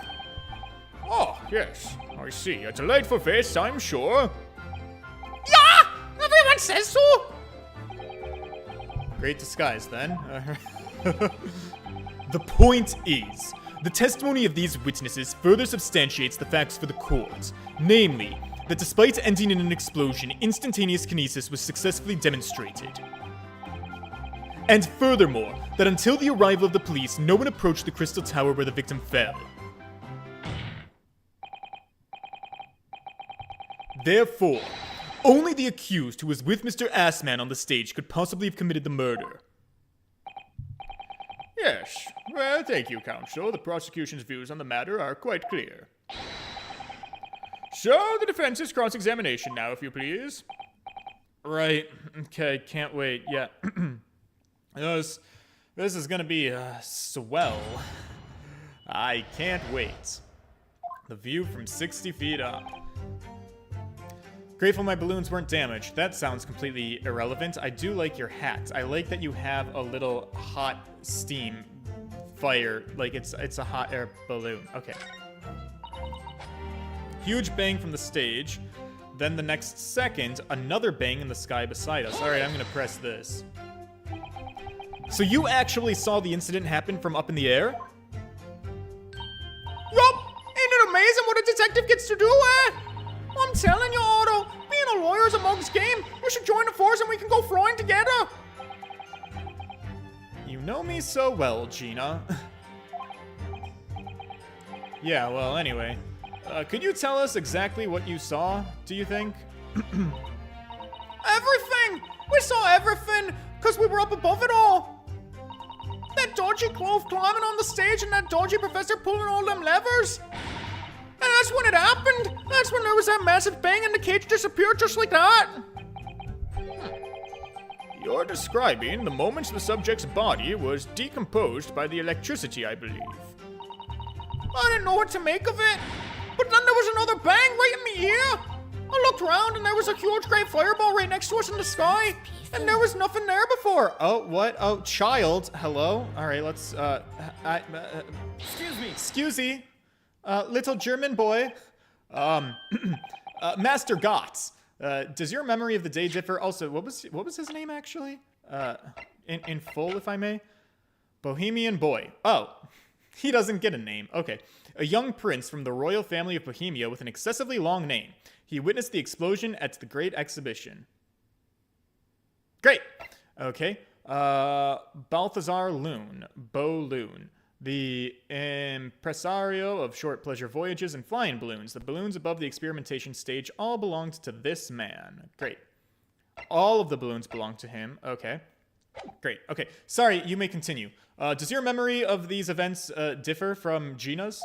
Oh, yes, I see. A delightful face, I'm sure. Yeah, everyone says so. Great disguise, then. The point is, the testimony of these witnesses further substantiates the facts for the court, namely, that despite ending in an explosion, instantaneous kinesis was successfully demonstrated. And furthermore, that until the arrival of the police, no one approached the crystal tower where the victim fell. Therefore, only the accused who was with Mr. Assman on the stage could possibly have committed the murder. Yes. Well, thank you, counsel. The prosecution's views on the matter are quite clear. So, the defense's cross-examination now, if you please. Right. Okay, can't wait. Yeah. This is gonna be, swell. I can't wait. The view from 60 feet up. Grateful my balloons weren't damaged. That sounds completely irrelevant. I do like your hat. I like that you have a little hot steam fire. Like it's a hot air balloon. Okay. Huge bang from the stage. Then the next second, another bang in the sky beside us. All right, I'm gonna press this. So you actually saw the incident happen from up in the air? Yup! Ain't it amazing what a detective gets to do, eh? I'm telling you, Otto, being a lawyer is a mug's game. We should join the force and we can go flying together. You know me so well, Gina. Yeah, well, anyway. Could you tell us exactly what you saw, do you think? Everything! We saw everything, because we were up above it all. That dodgy clove climbing on the stage and that dodgy professor pulling all them levers. And that's when it happened. That's when there was that massive bang and the cage disappeared just like that. You're describing the moment the subject's body was decomposed by the electricity, I believe. I didn't know what to make of it. But then there was another bang right in my ear. I looked around and there was a huge gray fireball right next to us in the sky. And there was nothing there before. Oh, what? Oh, child. Hello? All right, let's, Excuse me. Excusey. Little German boy. Master Gotts. Does your memory of the day differ? Also, what was his name, actually? In full, if I may? Bohemian boy. Oh, he doesn't get a name. Okay. A young prince from the royal family of Bohemia with an excessively long name. He witnessed the explosion at the Great Exhibition. Great. Okay. Balthazar Loon. Bo Loon. The impresario of short pleasure voyages and flying balloons. The balloons above the experimentation stage all belonged to this man. Great. All of the balloons belong to him. Okay. Great. Okay. Sorry, you may continue. Does your memory of these events differ from Gina's?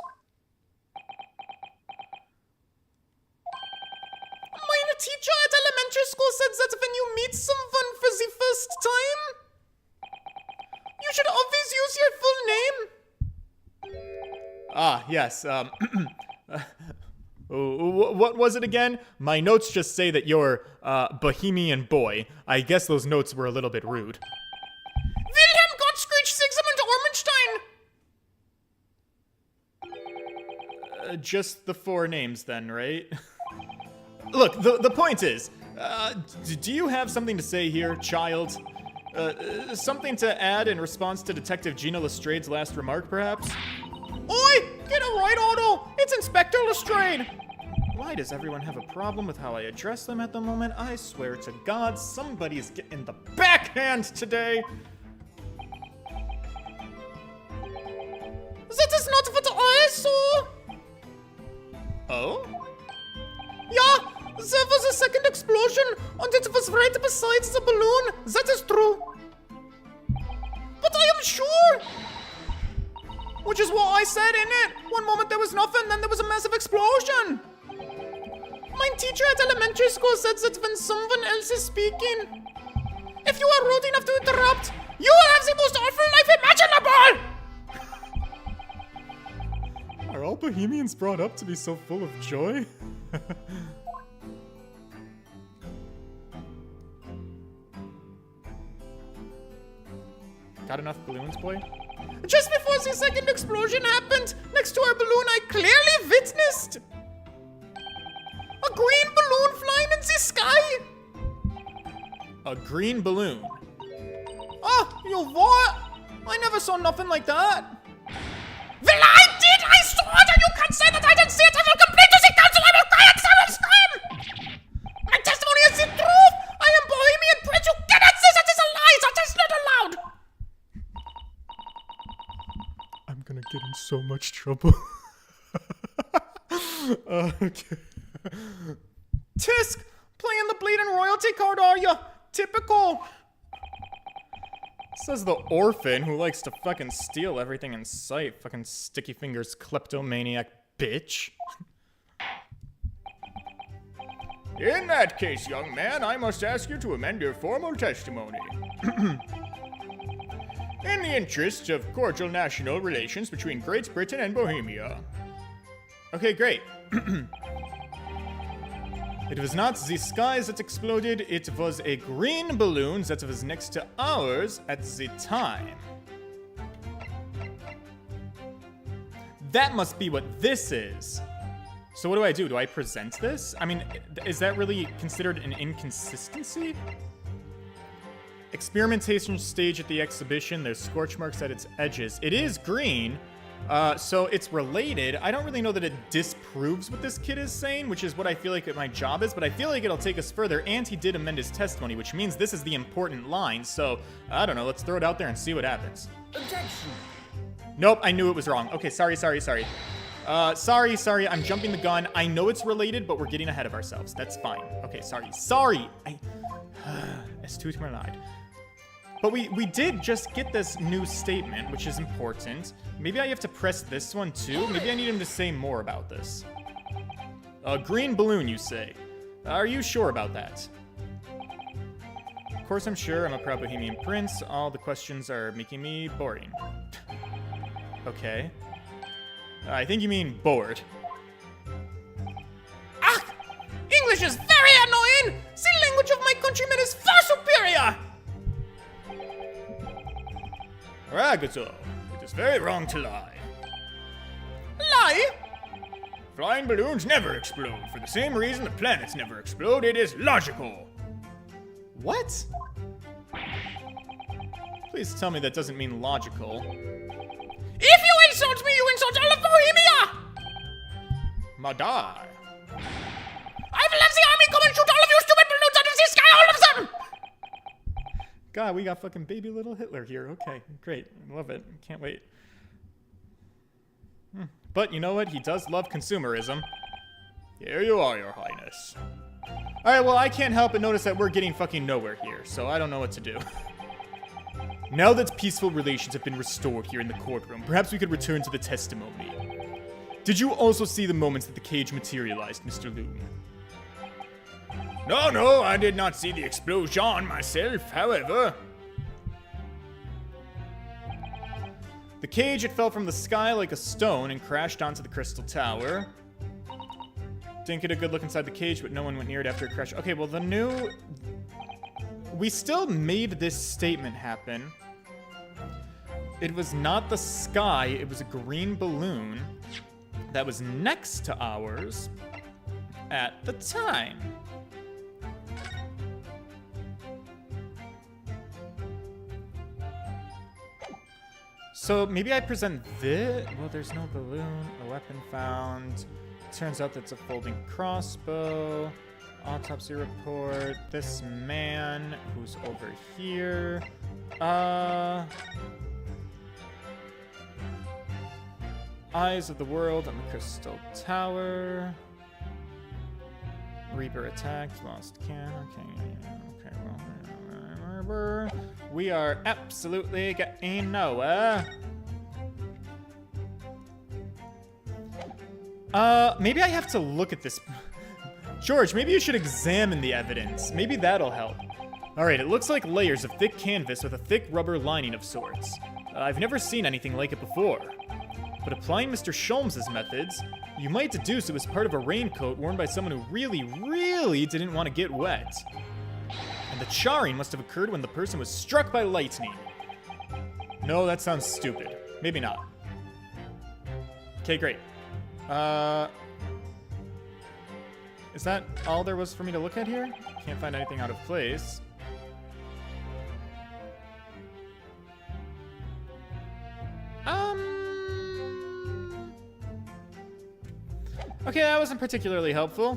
My teacher at elementary school said that when you meet someone for the first time, you should always use your full name. Ah, yes. What was it again? My notes just say that you're Bohemian boy. I guess those notes were a little bit rude. Wilhelm Gottschalk Sigismund Ormenstein. Just the four names then, right? Look, the point is, do you have something to say here, child? Something to add in response to Detective Gina Lestrade's last remark, perhaps? Oi! Get it right, Otto! It's Inspector Lestrade! Why does everyone have a problem with how I address them at the moment? I swear to God, somebody's getting the backhand today! That is not what I saw! Oh? Yeah, there was a second explosion, and it was right beside the balloon. That is true. But I am sure. Which is what I said, innit? One moment there was nothing, then there was a massive explosion. My teacher at elementary school said that when someone else is speaking, if you are rude enough to interrupt, you will have the most awful life imaginable! Are all Bohemians brought up to be so full of joy? Got enough balloons, boy? Just before the second explosion happened, next to our balloon, I clearly witnessed a green balloon flying in the sky. A green balloon? Oh, you what? I never saw nothing like that. Well, I did! I saw it, and you can't say that I didn't see it! I will complain to the council! I will cry and I will scream! My testimony is the truth! I am Bohemian Prince! You cannot say that is a lie! That is not allowed! I'm gonna get in so much trouble. Okay. Tisk! Playing the bleeding royalty card, are you? Typical. Says the orphan who likes to fucking steal everything in sight. Fucking sticky fingers kleptomaniac bitch. In that case, young man, I must ask you to amend your formal testimony. In the interests of cordial national relations between Great Britain and Bohemia. Okay, great. It was not the skies that exploded, it was a green balloon that was next to ours at the time. That must be what this is. So what do I do? Do I present this? I mean, is that really considered an inconsistency? Experimentation stage at the exhibition. There's scorch marks at its edges. It is green, so it's related. I don't really know that it disproves what this kid is saying, which is what I feel like my job is, but I feel like it'll take us further, and he did amend his testimony, which means this is the important line, so I don't know. Let's throw it out there and see what happens. Objection. Nope, I knew it was wrong. Okay, sorry. Sorry, I'm jumping the gun. I know it's related, but we're getting ahead of ourselves. That's fine. Okay, sorry. It's too lied. But we did just get this new statement, which is important. Maybe I have to press this one too. Maybe I need him to say more about this. A green balloon, you say. Are you sure about that? Of course I'm sure. I'm a proud Bohemian prince. All the questions are making me boring. Okay. I think you mean bored. Ah! English is very annoying! The language of my countrymen is far superior! Ragazzo, it is very wrong to lie. Lie? Flying balloons never explode. For the same reason the planets never explode, it is logical. What? Please tell me that doesn't mean logical. If you insult me, you insult all of Bohemia! Madai. I've left the army, come and shoot all of you stupid balloons out of the sky, all of them! God, we got fucking baby little Hitler here. Okay, great. I love it. Can't wait. But you know what? He does love consumerism. Here you are, Your Highness. Alright, well, I can't help but notice that we're getting fucking nowhere here, so I don't know what to do. Now that peaceful relations have been restored here in the courtroom, perhaps we could return to the testimony. Did you also see the moments that the cage materialized, Mr. Loon? No, I did not see the explosion myself, however. The cage, it fell from the sky like a stone and crashed onto the crystal tower. Didn't get a good look inside the cage, but no one went near it after it crashed. Okay, well, we still made this statement happen. It was not the sky, it was a green balloon that was next to ours at the time. So maybe I present this. Well, there's no balloon. A weapon found. Turns out that's a folding crossbow. Autopsy report. This man who's over here. Eyes of the world on the crystal tower. Reaper attacked. Lost can. Okay, well. We are absolutely getting nowhere. Maybe I have to look at this. George, maybe you should examine the evidence. Maybe that'll help. Alright, it looks like layers of thick canvas with a thick rubber lining of sorts. I've never seen anything like it before. But applying Mr. Sholmes' methods, you might deduce it was part of a raincoat worn by someone who really didn't want to get wet. And the charring must have occurred when the person was struck by lightning. No, that sounds stupid. Maybe not. Okay, great. Is that all there was for me to look at here? Can't find anything out of place. Okay, that wasn't particularly helpful.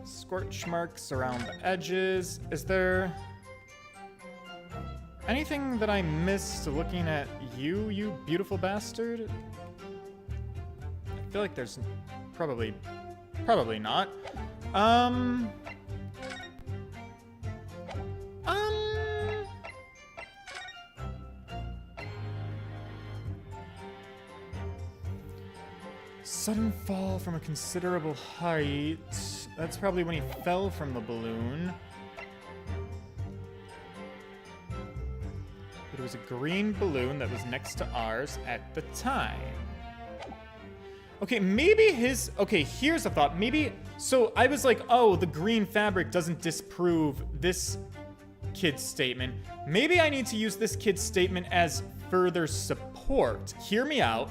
Scorch marks around the edges. Is there anything that I missed looking at you, you beautiful bastard? I feel like there's probably not. Sudden fall from a considerable height. That's probably when he fell from the balloon. It was a green balloon that was next to ours at the time. Okay, maybe his... Okay, here's a thought. Maybe... So I was like, oh, the green fabric doesn't disprove this kid's statement. Maybe I need to use this kid's statement as further support. Hear me out.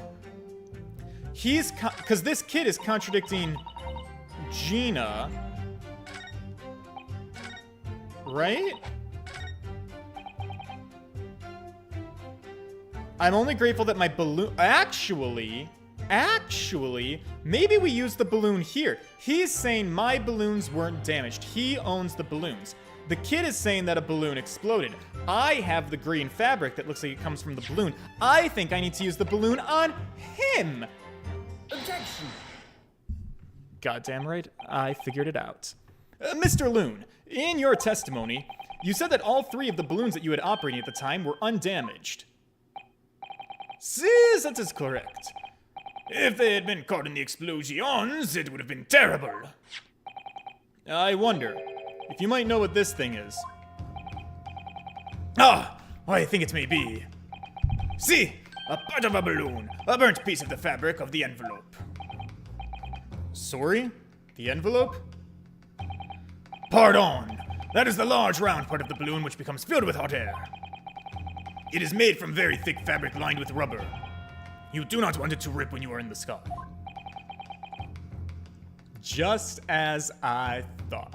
He's... Because this kid is contradicting Gina. Right? I'm only grateful that my balloon... Actually, maybe we use the balloon here. He's saying my balloons weren't damaged. He owns the balloons. The kid is saying that a balloon exploded. I have the green fabric that looks like it comes from the balloon. I think I need to use the balloon on him. Objection! Goddamn right, I figured it out. Mr. Loon, in your testimony, you said that all 3 of the balloons that you had operating at the time were undamaged. Yes, that is correct. If they had been caught in the explosions, it would have been terrible. I wonder if you might know what this thing is. Ah, I think it may be. See, a part of a balloon, a burnt piece of the fabric of the envelope. Sorry? The envelope? Pardon. That is the large round part of the balloon which becomes filled with hot air. It is made from very thick fabric lined with rubber. You do not want it to rip when you are in the sky. Just as I thought.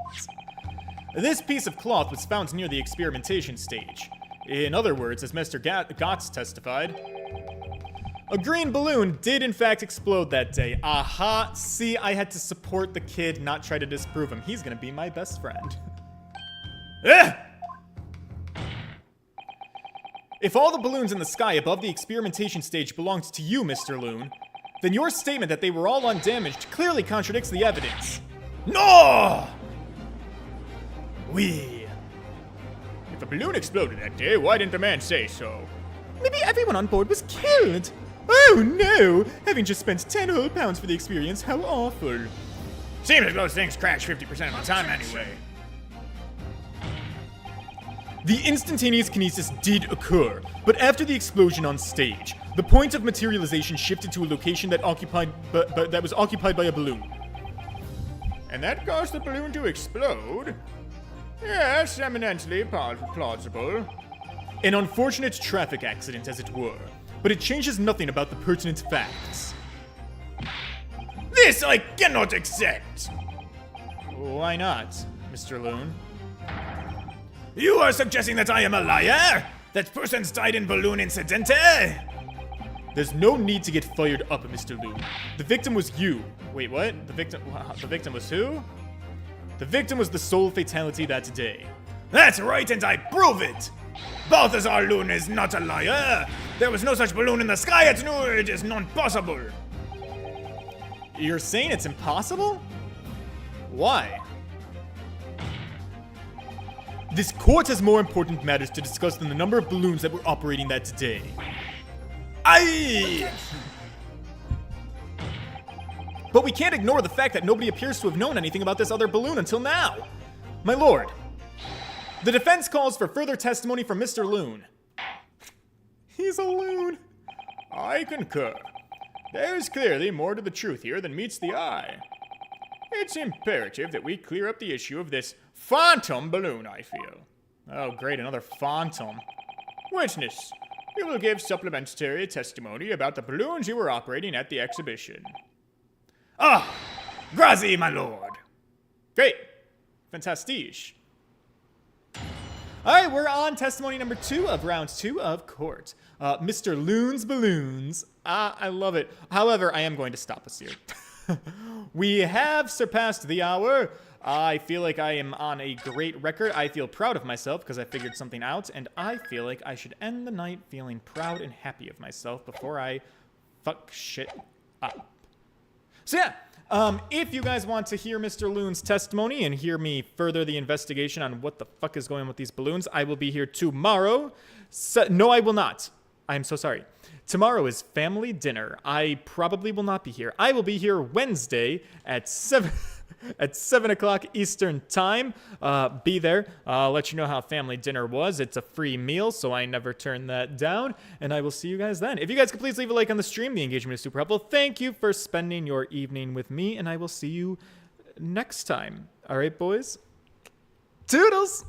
This piece of cloth was found near the experimentation stage. In other words, as Mr. Gotts testified, a green balloon did in fact explode that day. Aha, see, I had to support the kid, not try to disprove him. He's gonna be my best friend. If all the balloons in the sky above the experimentation stage belonged to you, Mr. Loon, then your statement that they were all undamaged clearly contradicts the evidence. No! If a balloon exploded that day, why didn't the man say so? Maybe everyone on board was killed. Oh no! Having just spent 10 whole pounds for the experience, how awful. Seems like those things crash 50% of the time anyway. The instantaneous kinesis did occur, but after the explosion on stage, the point of materialization shifted to a location that was occupied by a balloon. And that caused the balloon to explode? Yes, eminently plausible. An unfortunate traffic accident, as it were, but it changes nothing about the pertinent facts. This I cannot accept! Why not, Mr. Loon? You are suggesting that I am a liar? That persons died in balloon incidente? There's no need to get fired up, Mr. Loon. The victim was you. Wait, what? The victim was who? The victim was the sole fatality that day. That's right, and I prove it! Balthazar Loon is not a liar! There was no such balloon in the sky, it is not possible! You're saying it's impossible? Why? This court has more important matters to discuss than the number of balloons that were operating that day. But we can't ignore the fact that nobody appears to have known anything about this other balloon until now. My lord, the defense calls for further testimony from Mr. Loon. He's a loon. I concur. There's clearly more to the truth here than meets the eye. It's imperative that we clear up the issue of this phantom balloon, I feel. Oh, great, another phantom. Witness, you will give supplementary testimony about the balloons you were operating at the exhibition. Ah, grazie, my lord. Great. Fantastique. All right, we're on testimony number 2 of round 2 of court. Mr. Loon's balloons. I love it. However, I am going to stop us here. We have surpassed the hour. I feel like I am on a great record. I feel proud of myself because I figured something out, and I feel like I should end the night feeling proud and happy of myself before I fuck shit up. So yeah, if you guys want to hear Mr. Loon's testimony and hear me further the investigation on what the fuck is going on with these balloons, I will be here tomorrow. No, I will not. I'm so sorry. Tomorrow is family dinner. I probably will not be here. I will be here Wednesday at 7... at 7 o'clock Eastern time. Be there. I'll let you know how family dinner was. It's a free meal, so I never turn that down. And I will see you guys then. If you guys could please leave a like on the stream, the engagement is super helpful. Thank you for spending your evening with me, and I will see you next time. All right, boys? Toodles!